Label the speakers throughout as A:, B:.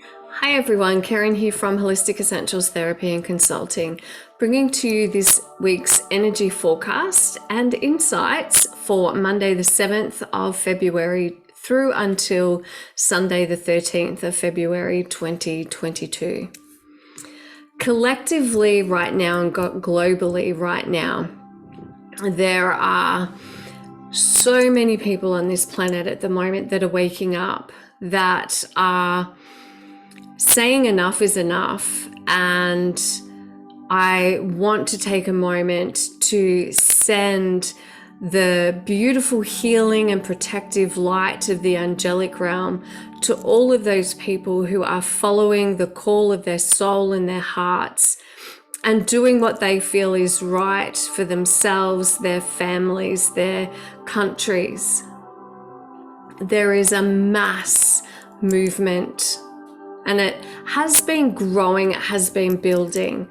A: Hi everyone, Karen here from Holistic Essentials Therapy and Consulting, bringing to you this week's energy forecast and insights for Monday the 7th of February through until Sunday the 13th of February 2022. Collectively right now and globally right now, there are so many people on this planet at the moment that are waking up, that are saying enough is enough. And I want to take a moment to send the beautiful healing and protective light of the angelic realm to all of those people who are following the call of their soul and their hearts and doing what they feel is right for themselves, their families, their countries. There is a mass movement, and it has been growing, it has been building.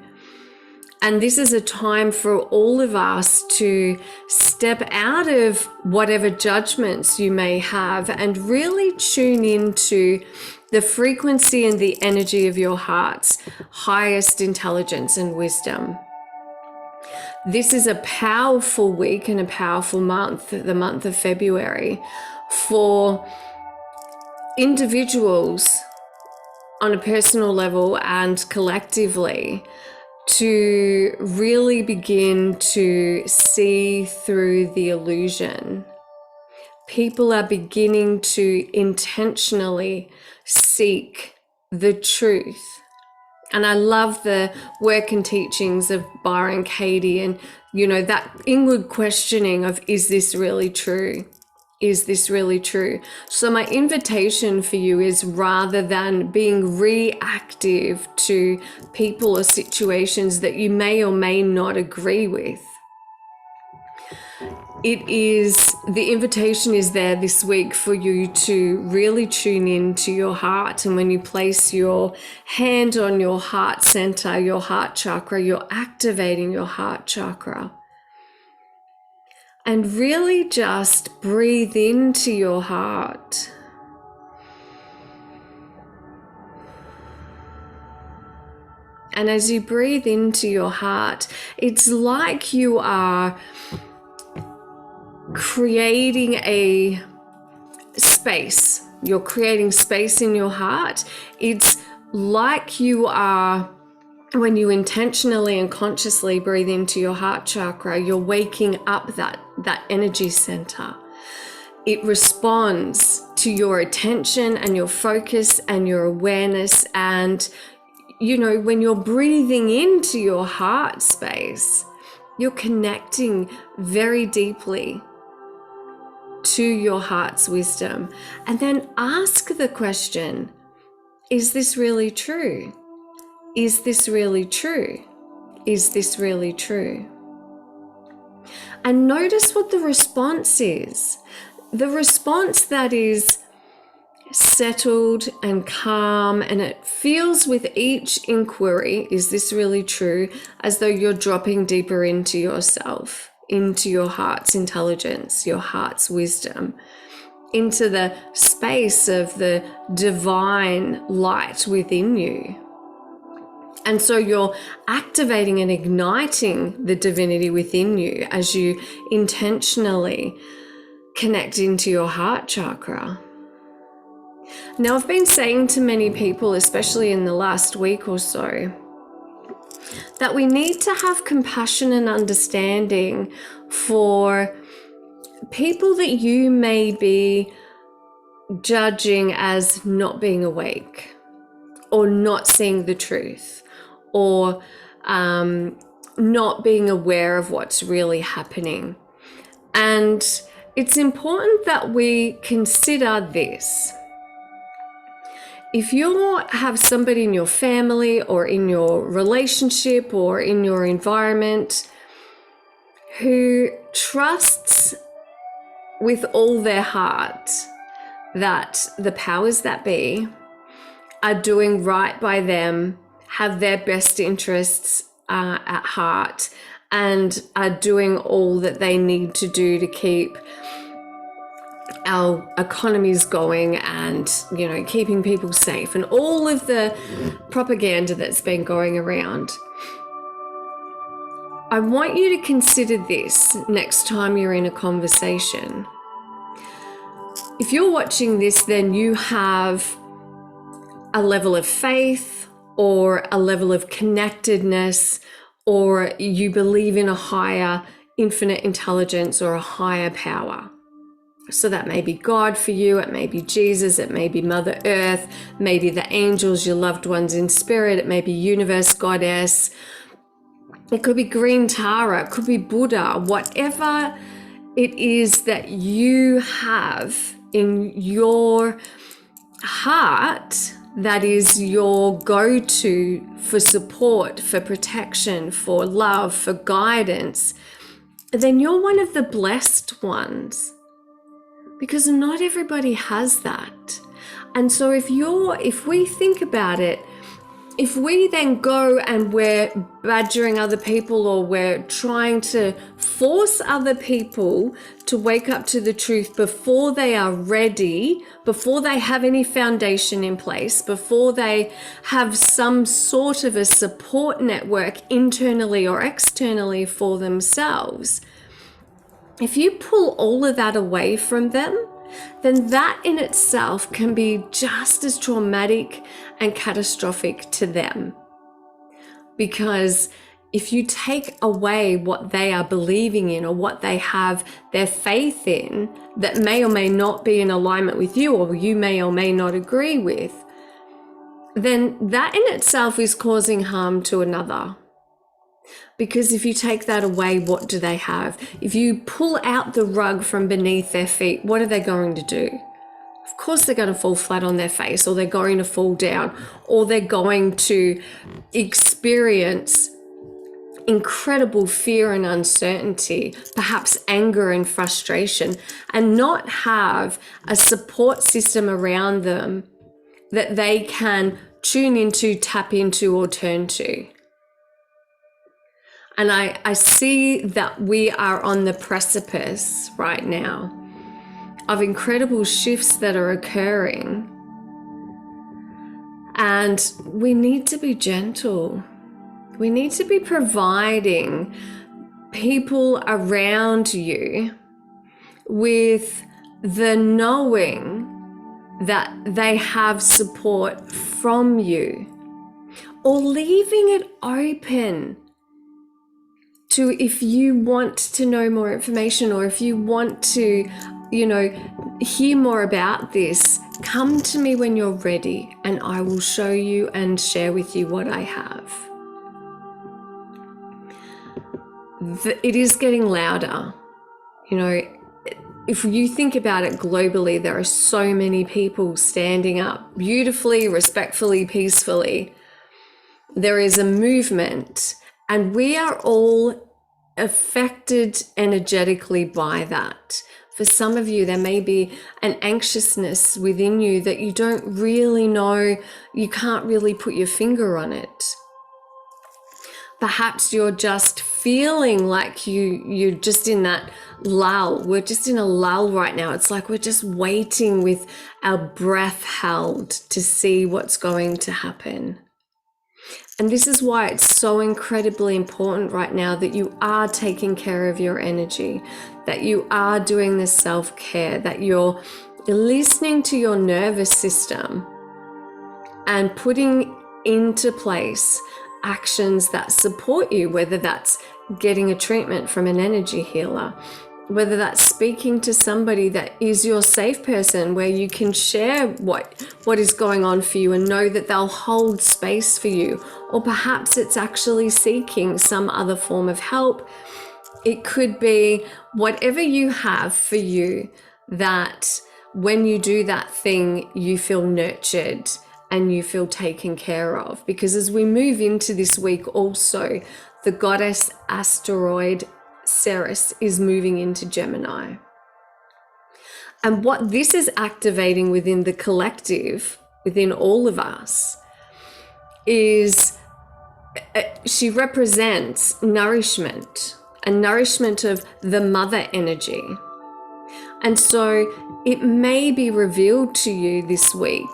A: And this is a time for all of us to step out of whatever judgments you may have and really tune into the frequency and the energy of your heart's highest intelligence and wisdom. This is a powerful week and a powerful month, the month of February, for individuals on a personal level and collectively to really begin to see through the illusion. People are beginning to intentionally seek the truth. And I love the work and teachings of Byron Katie, and that inward questioning of, is this really true? Is this really true? So my invitation for you is, rather than being reactive to people or situations that you may or may not agree with, the invitation is there this week for you to really tune in to your heart. And when you place your hand on your heart center, your heart chakra, you're activating your heart chakra. And really just breathe into your heart. And as you breathe into your heart, it's like you are creating a space. You're creating space in your heart. It's like you are, when you intentionally and consciously breathe into your heart chakra, you're waking up that energy center. It responds to your attention and your focus and your awareness. And, when you're breathing into your heart space, you're connecting very deeply to your heart's wisdom. And then ask the question, is this really true? Is this really true? Is this really true? And notice what the response is. The response that is settled and calm, and it feels with each inquiry, is this really true, as though you're dropping deeper into yourself, into your heart's intelligence, your heart's wisdom, into the space of the divine light within you. And so you're activating and igniting the divinity within you as you intentionally connect into your heart chakra. Now, I've been saying to many people, especially in the last week or so, that we need to have compassion and understanding for people that you may be judging as not being awake, or not seeing the truth, or not being aware of what's really happening. And it's important that we consider this. If you have somebody in your family or in your relationship or in your environment who trusts with all their heart that the powers that be are doing right by them, have their best interests at heart, and are doing all that they need to do to keep our economy's going and, keeping people safe and all of the propaganda that's been going around. I want you to consider this next time you're in a conversation. If you're watching this, then you have a level of faith or a level of connectedness, or you believe in a higher infinite intelligence or a higher power. So that may be God for you, it may be Jesus, it may be Mother Earth, maybe the angels, your loved ones in spirit, it may be universe, goddess, it could be green Tara, it could be Buddha, whatever it is that you have in your heart that is your go-to for support, for protection, for love, for guidance, then you're one of the blessed ones. Because not everybody has that. And so if we think about it, if we then go and we're badgering other people, or we're trying to force other people to wake up to the truth before they are ready, before they have any foundation in place, before they have some sort of a support network internally or externally for themselves, if you pull all of that away from them, then that in itself can be just as traumatic and catastrophic to them. Because if you take away what they are believing in or what they have their faith in that may or may not be in alignment with you, or you may or may not agree with, then that in itself is causing harm to another. Because if you take that away, what do they have? If you pull out the rug from beneath their feet, what are they going to do? Of course they're going to fall flat on their face, or they're going to fall down, or they're going to experience incredible fear and uncertainty, perhaps anger and frustration, and not have a support system around them that they can tune into, tap into, or turn to. And I see that we are on the precipice right now of incredible shifts that are occurring. And we need to be gentle. We need to be providing people around you with the knowing that they have support from you, or leaving it open to, if you want to know more information, or if you want to, hear more about this, come to me when you're ready and I will show you and share with you what I have. It is getting louder. If you think about it globally, there are so many people standing up beautifully, respectfully, peacefully. There is a movement, and we are all affected energetically by that. For some of you, there may be an anxiousness within you that you don't really know, you can't really put your finger on it. Perhaps you're just feeling like you're just in that lull. We're just in a lull right now. It's like we're just waiting with our breath held to see what's going to happen. And this is why it's so incredibly important right now that you are taking care of your energy, that you are doing this self-care, that you're listening to your nervous system and putting into place actions that support you, whether that's getting a treatment from an energy healer, whether that's speaking to somebody that is your safe person, where you can share what is going on for you and know that they'll hold space for you, or perhaps it's actually seeking some other form of help. It could be whatever you have for you, that when you do that thing, you feel nurtured and you feel taken care of. Because as we move into this week also, the goddess asteroid Ceres is moving into Gemini. And what this is activating within the collective, within all of us, is she represents nourishment, a nourishment of the mother energy. And so it may be revealed to you this week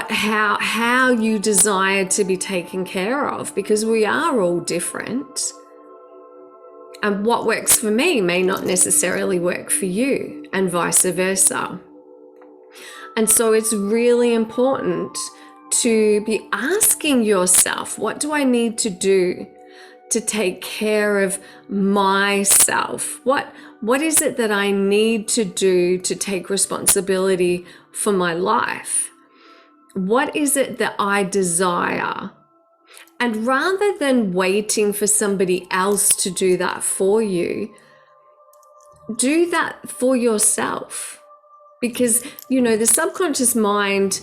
A: how you desire to be taken care of, because we are all different. And what works for me may not necessarily work for you, and vice versa. And so it's really important to be asking yourself, what do I need to do to take care of myself? What is it that I need to do to take responsibility for my life? What is it that I desire? And rather than waiting for somebody else to do that for you, do that for yourself. Because, the subconscious mind,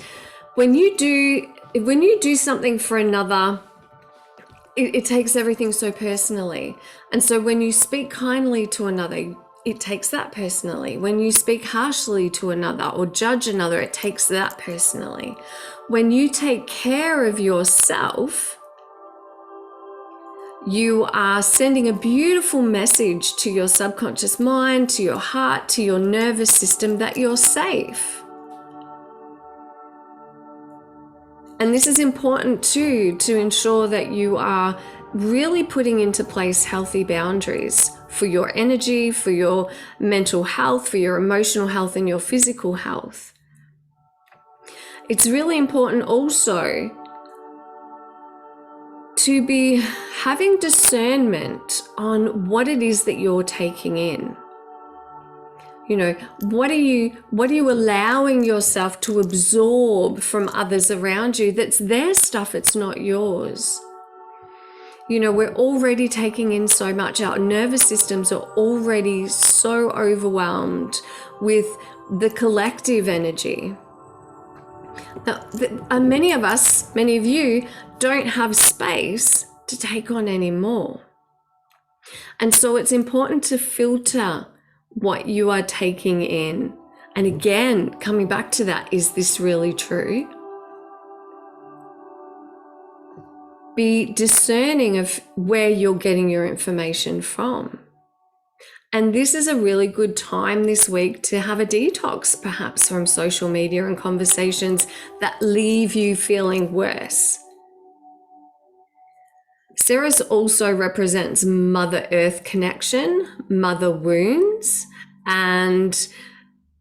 A: when you do something for another, it takes everything so personally. And so when you speak kindly to another, it takes that personally. When you speak harshly to another or judge another, it takes that personally. When you take care of yourself, you are sending a beautiful message to your subconscious mind, to your heart, to your nervous system that you're safe. And this is important too, to ensure that you are really putting into place healthy boundaries for your energy, for your mental health, for your emotional health, and your physical health. It's really important also to be having discernment on what it is that you're taking in. What are you allowing yourself to absorb from others around you that's their stuff, it's not yours? We're already taking in so much. Our nervous systems are already so overwhelmed with the collective energy. Many of you don't have space to take on any more. And so it's important to filter what you are taking in. And again, coming back to that, is this really true? Be discerning of where you're getting your information from. And this is a really good time this week to have a detox, perhaps, from social media and conversations that leave you feeling worse. Ceres also represents Mother Earth connection, mother wounds, and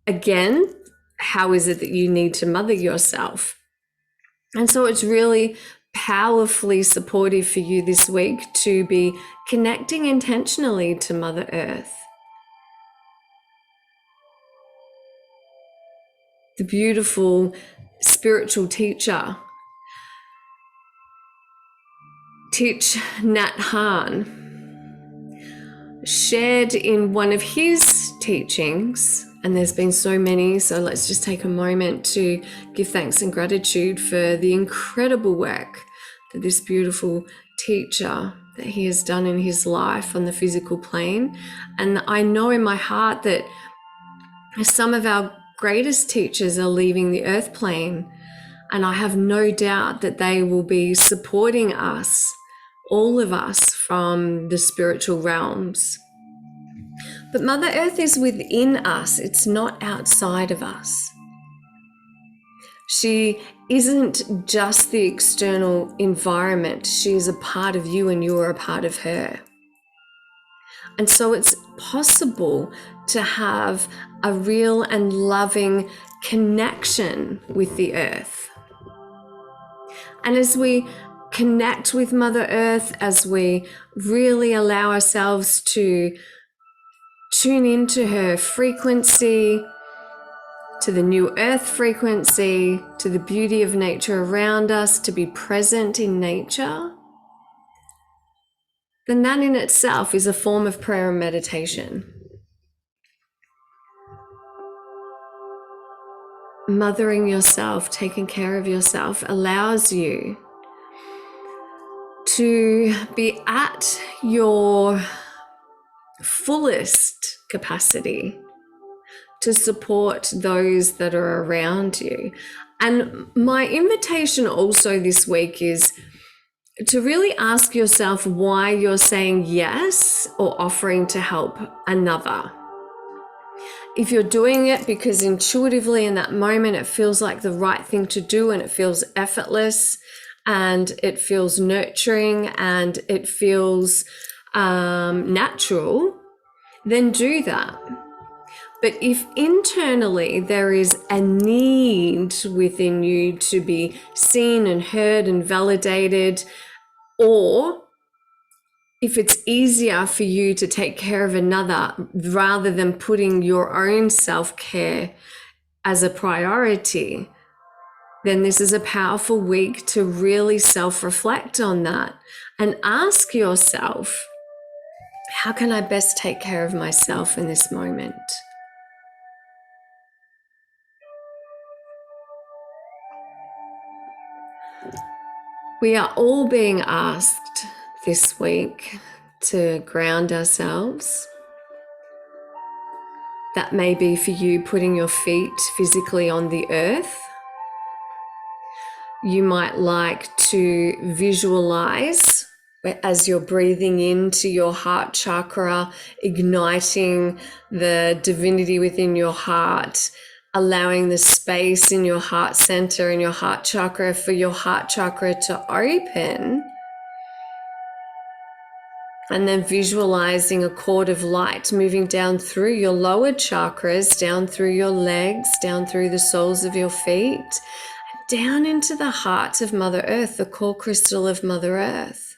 A: again, how is it that you need to mother yourself? And so it's really powerfully supportive for you this week to be connecting intentionally to Mother Earth. The beautiful spiritual teacher, Thich Nhat Hanh, shared in one of his teachings, and there's been so many, so let's just take a moment to give thanks and gratitude for the incredible work that this beautiful teacher, that he has done in his life on the physical plane. And I know in my heart that some of our greatest teachers are leaving the earth plane, and I have no doubt that they will be supporting us, all of us, from the spiritual realms. But Mother Earth is within us, it's not outside of us. She isn't just the external environment, she is a part of you and you are a part of her. And so it's possible to have a real and loving connection with the earth. And as we connect with Mother Earth, as we really allow ourselves to tune into her frequency, to the new earth frequency, to the beauty of nature around us, to be present in nature, then that in itself is a form of prayer and meditation. Mothering yourself, taking care of yourself, allows you to be at your fullest capacity to support those that are around you. And my invitation also this week is to really ask yourself why you're saying yes or offering to help another. If you're doing it because intuitively in that moment it feels like the right thing to do and it feels effortless and it feels nurturing and it feels natural, then do that. But if internally there is a need within you to be seen and heard and validated, or if it's easier for you to take care of another rather than putting your own self-care as a priority, then this is a powerful week to really self-reflect on that and ask yourself, how can I best take care of myself in this moment? We are all being asked this week to ground ourselves. That may be for you putting your feet physically on the earth. You might like to visualize as you're breathing into your heart chakra, igniting the divinity within your heart, allowing the space in your heart center and your heart chakra for your heart chakra to open. And then visualizing a cord of light moving down through your lower chakras, down through your legs, down through the soles of your feet, down into the heart of Mother Earth, the core crystal of Mother Earth.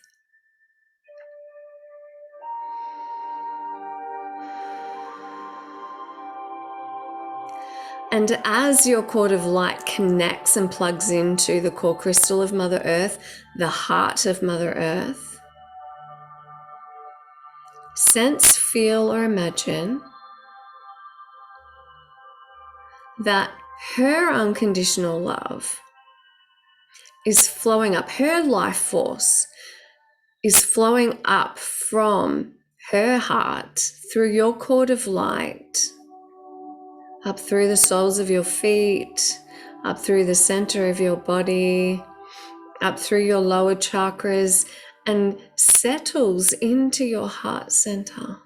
A: And as your cord of light connects and plugs into the core crystal of Mother Earth, the heart of Mother Earth, sense, feel, or imagine that her unconditional love is flowing up. Her life force is flowing up from her heart through your cord of light, up through the soles of your feet, up through the center of your body, up through your lower chakras, and settles into your heart center.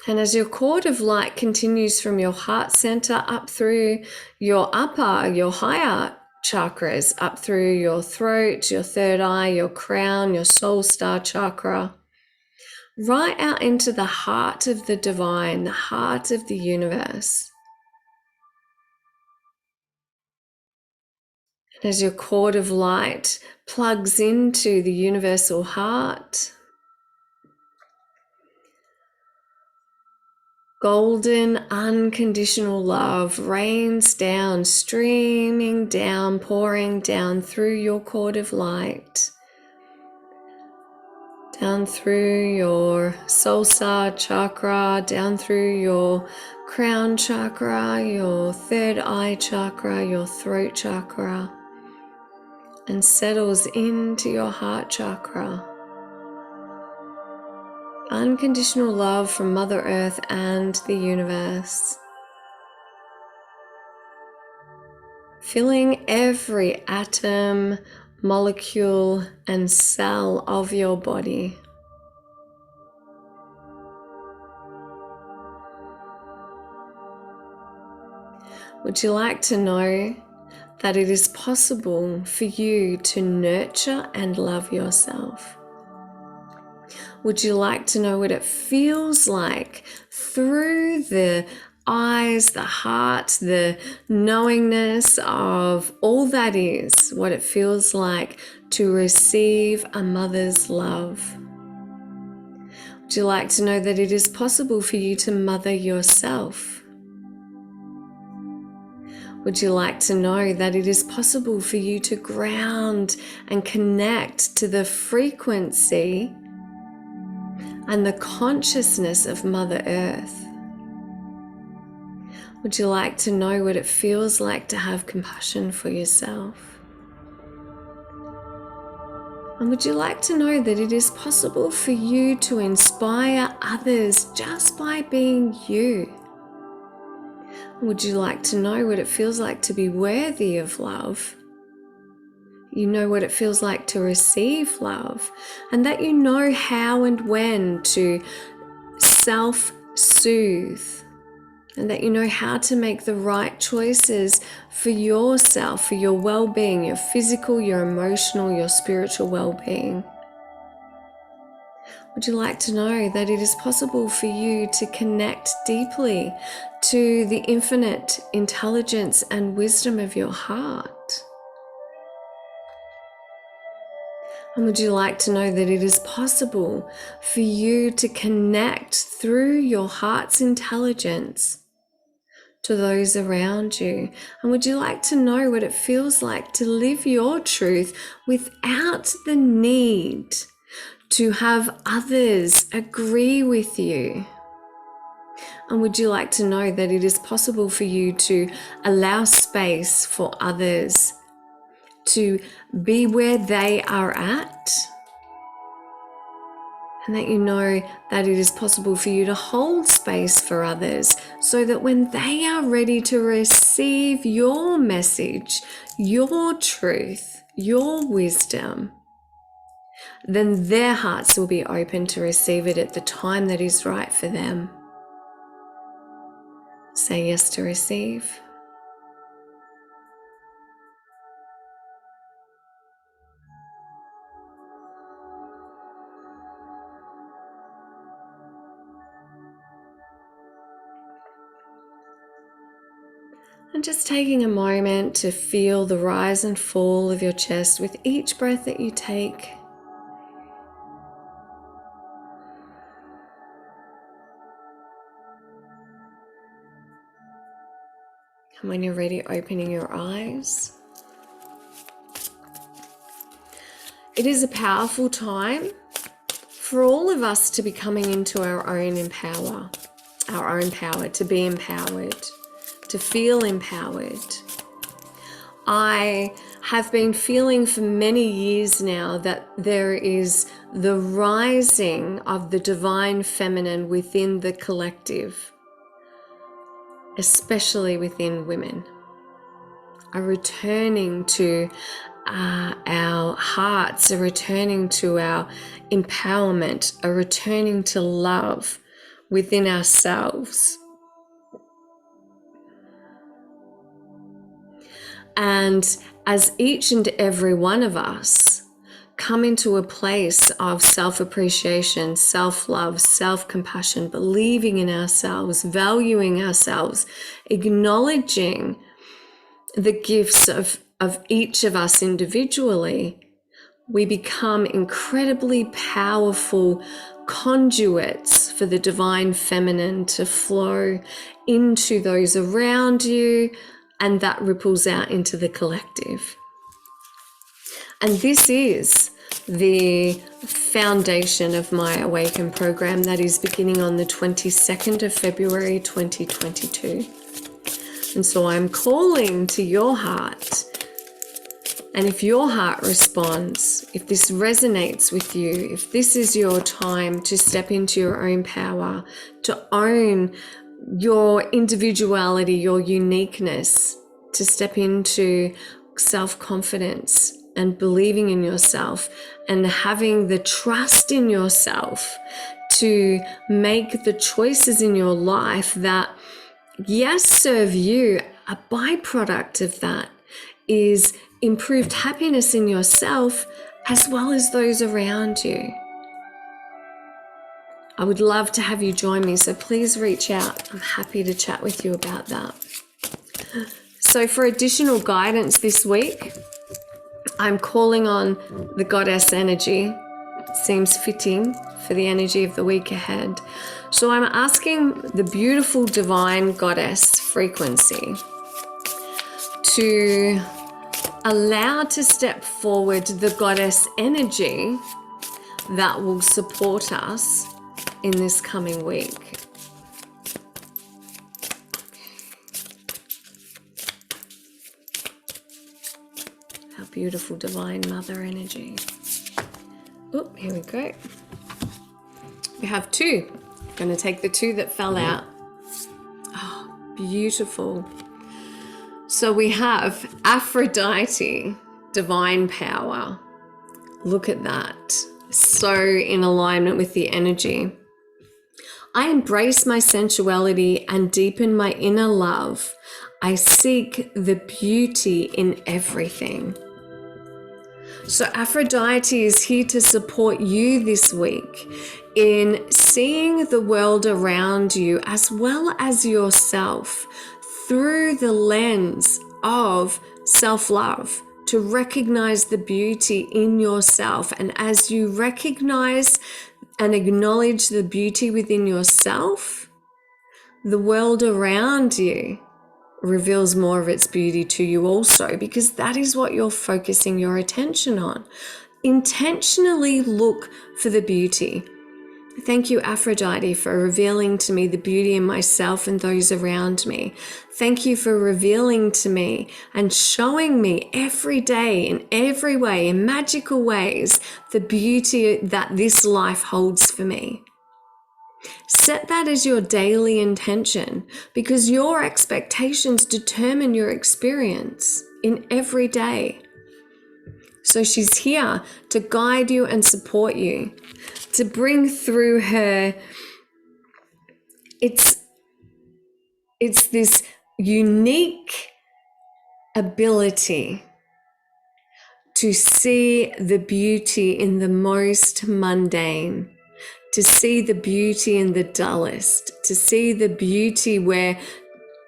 A: And as your cord of light continues from your heart center up through your upper, your higher chakras, up through your throat, your third eye, your crown, your soul star chakra, right out into the heart of the divine, the heart of the universe. And as your cord of light plugs into the universal heart, golden, unconditional love rains down, streaming down, pouring down through your cord of light, down through your soul star chakra, down through your crown chakra, your third eye chakra, your throat chakra, and settles into your heart chakra. Unconditional love from Mother Earth and the universe, filling every atom, molecule, and cell of your body. Would you like to know that it is possible for you to nurture and love yourself? Would you like to know what it feels like through the eyes, the heart, the knowingness of all that is, what it feels like to receive a mother's love? Would you like to know that it is possible for you to mother yourself? Would you like to know that it is possible for you to ground and connect to the frequency and the consciousness of Mother Earth? Would you like to know what it feels like to have compassion for yourself? And would you like to know that it is possible for you to inspire others just by being you? Would you like to know what it feels like to be worthy of love? You know what it feels like to receive love, and that you know how and when to self-soothe, and that you know how to make the right choices for yourself, for your well-being, your physical, your emotional, your spiritual well-being. Would you like to know that it is possible for you to connect deeply to the infinite intelligence and wisdom of your heart? And would you like to know that it is possible for you to connect through your heart's intelligence to those around you? And would you like to know what it feels like to live your truth without the need to have others agree with you? And would you like to know that it is possible for you to allow space for others to be where they are at? And that you know that it is possible for you to hold space for others so that when they are ready to receive your message, your truth, your wisdom, then their hearts will be open to receive it at the time that is right for them. Say yes to receive. And just taking a moment to feel the rise and fall of your chest with each breath that you take. And when you're ready, opening your eyes. It is a powerful time for all of us to be coming into our own power, to be empowered, to feel empowered. I have been feeling for many years now that there is the rising of the divine feminine within the collective, especially within women, are returning to our hearts, are returning to our empowerment, are returning to love within ourselves. And as each and every one of us come into a place of self-appreciation, self-love, self-compassion, believing in ourselves, valuing ourselves, acknowledging the gifts of each of us individually, we become incredibly powerful conduits for the divine feminine to flow into those around you, and that ripples out into the collective. And this is the foundation of my Awaken program that is beginning on the 22nd of February 2022. And so I'm calling to your heart. And if your heart responds, if this resonates with you, if this is your time to step into your own power, to own your individuality, your uniqueness, to step into self-confidence and believing in yourself and having the trust in yourself to make the choices in your life that, yes, serve you, a byproduct of that is improved happiness in yourself as well as those around you. I would love to have you join me, so please reach out. I'm happy to chat with you about that. So for additional guidance this week, I'm calling on the goddess energy. It seems fitting for the energy of the week ahead. So I'm asking the beautiful divine goddess frequency to allow to step forward the goddess energy that will support us in this coming week. Our beautiful divine mother energy. Oh, here we go. We have two. I'm going to take the two that fell out. Oh, beautiful. So we have Aphrodite, divine power. Look at that. So in alignment with the energy. I embrace my sensuality and deepen my inner love. I seek the beauty in everything. So Aphrodite is here to support you this week in seeing the world around you as well as yourself through the lens of self-love, to recognize the beauty in yourself. And as you recognize and acknowledge the beauty within yourself, the world around you reveals more of its beauty to you also, because that is what you're focusing your attention on. Intentionally look for the beauty. Thank you, Aphrodite, for revealing to me the beauty in myself and those around me. Thank you for revealing to me and showing me every day in every way, in magical ways, the beauty that this life holds for me. Set that as your daily intention, because your expectations determine your experience in every day. So she's here to guide you and support you, to bring through her. It's this unique ability to see the beauty in the most mundane, to see the beauty in the dullest, to see the beauty where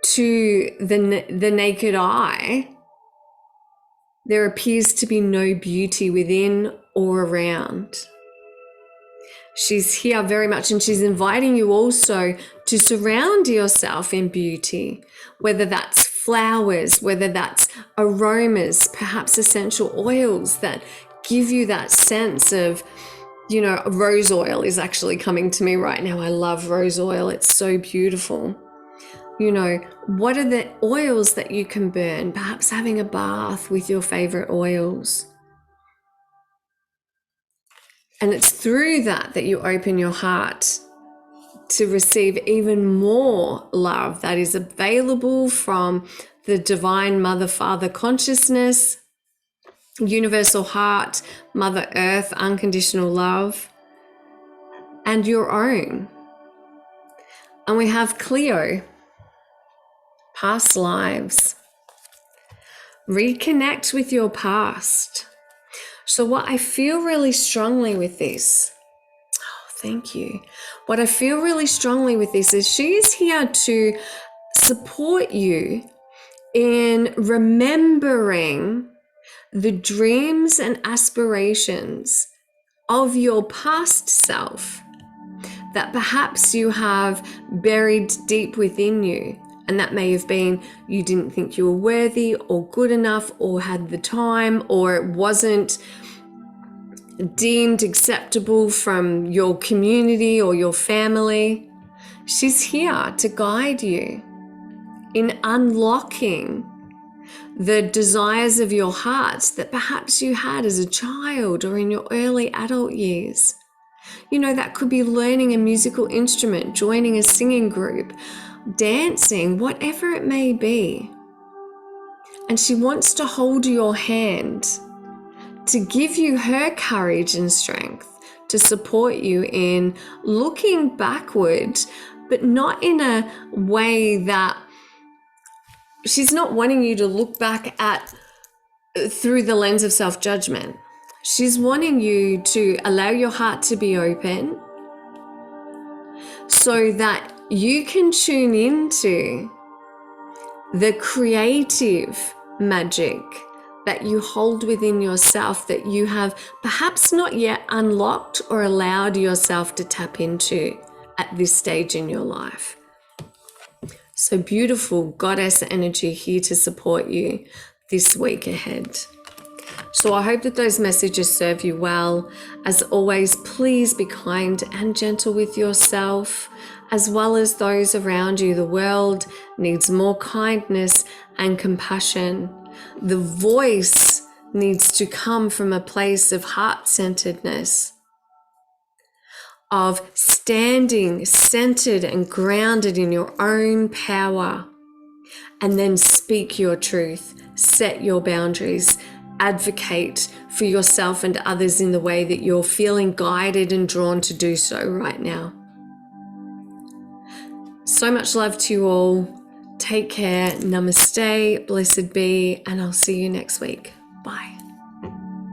A: to the naked eye, there appears to be no beauty within or around. She's here very much, and she's inviting you also to surround yourself in beauty, whether that's flowers, whether that's aromas, perhaps essential oils that give you that sense of, you know, rose oil is actually coming to me right now. I love rose oil. It's so beautiful. You know, what are the oils that you can burn? Perhaps having a bath with your favorite oils. And it's through that that you open your heart to receive even more love that is available from the divine Mother Father consciousness, universal heart, Mother Earth, unconditional love, and your own. And we have Cleo, past lives. Reconnect with your past. So what I feel really strongly with this, thank you. What I feel really strongly with this is she is here to support you in remembering the dreams and aspirations of your past self that perhaps you have buried deep within you. And that may have been you didn't think you were worthy or good enough or had the time, or it wasn't deemed acceptable from your community or your family. She's here to guide you in unlocking the desires of your heart that perhaps you had as a child or in your early adult years. You know, that could be learning a musical instrument, joining a singing group, dancing, whatever it may be. And she wants to hold your hand to give you her courage and strength to support you in looking backward, but not in a way that she's not wanting you to look back at through the lens of self-judgment. She's wanting you to allow your heart to be open so that you can tune into the creative magic that you hold within yourself that you have perhaps not yet unlocked or allowed yourself to tap into at this stage in your life. So beautiful goddess energy here to support you this week ahead. So I hope that those messages serve you well. As always, please be kind and gentle with yourself as well as those around you. The world needs more kindness and compassion. The voice needs to come from a place of heart-centeredness, of standing centered and grounded in your own power, and then speak your truth, set your boundaries, advocate for yourself and others in the way that you're feeling guided and drawn to do so right now. So much love to you all. Take care. Namaste, blessed be, and I'll see you next week. Bye.